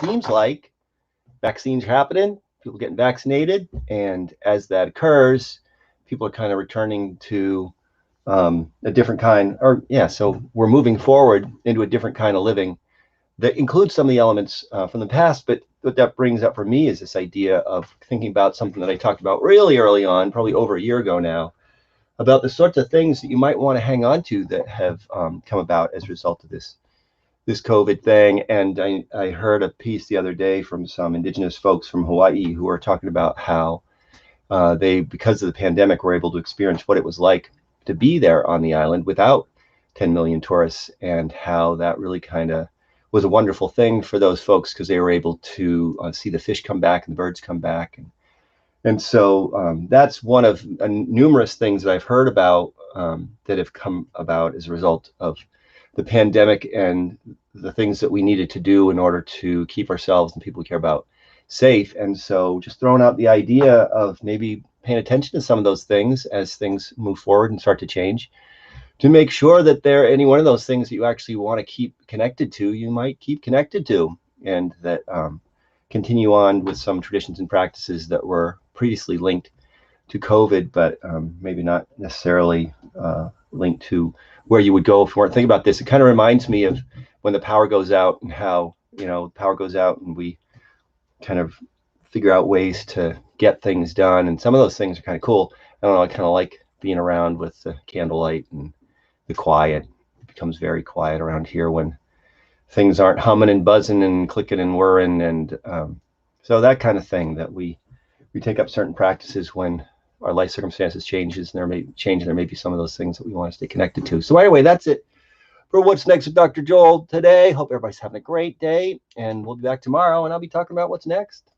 seems like vaccines are happening, people getting vaccinated, and as that occurs, people are kind of returning to a different kind, or yeah, so we're moving forward into a different kind of living that includes some of the elements from the past. But what that brings up for me is this idea of thinking about something that I talked about really early on, probably over a year ago now, about the sorts of things that you might want to hang on to that have come about as a result of this COVID thing. And I heard a piece the other day from some indigenous folks from Hawaii who are talking about how they, because of the pandemic, were able to experience what it was like to be there on the island without 10 million tourists, and how that really kind of was a wonderful thing for those folks because they were able to see the fish come back and the birds come back. And so that's one of numerous things that I've heard about that have come about as a result of the pandemic and the things that we needed to do in order to keep ourselves and people we care about safe. And so just throwing out the idea of maybe paying attention to some of those things as things move forward and start to change, to make sure that there any one of those things that you actually want to keep connected to, you might keep connected to, and that continue on with some traditions and practices that were previously linked to COVID, but maybe not necessarily linked to where you would go if you weren't thinking about this. It kind of reminds me of when the power goes out and how, power goes out and we kind of figure out ways to get things done. And some of those things are kind of cool. I don't know, I kind of like being around with the candlelight and the quiet. It becomes very quiet around here when things aren't humming and buzzing and clicking and whirring. And so that kind of thing, that we take up certain practices when our life circumstances changes, and there may be some of those things that we want to stay connected to. So anyway, that's it for What's Next with Dr. Joel today. Hope everybody's having a great day, and we'll be back tomorrow, and I'll be talking about what's next.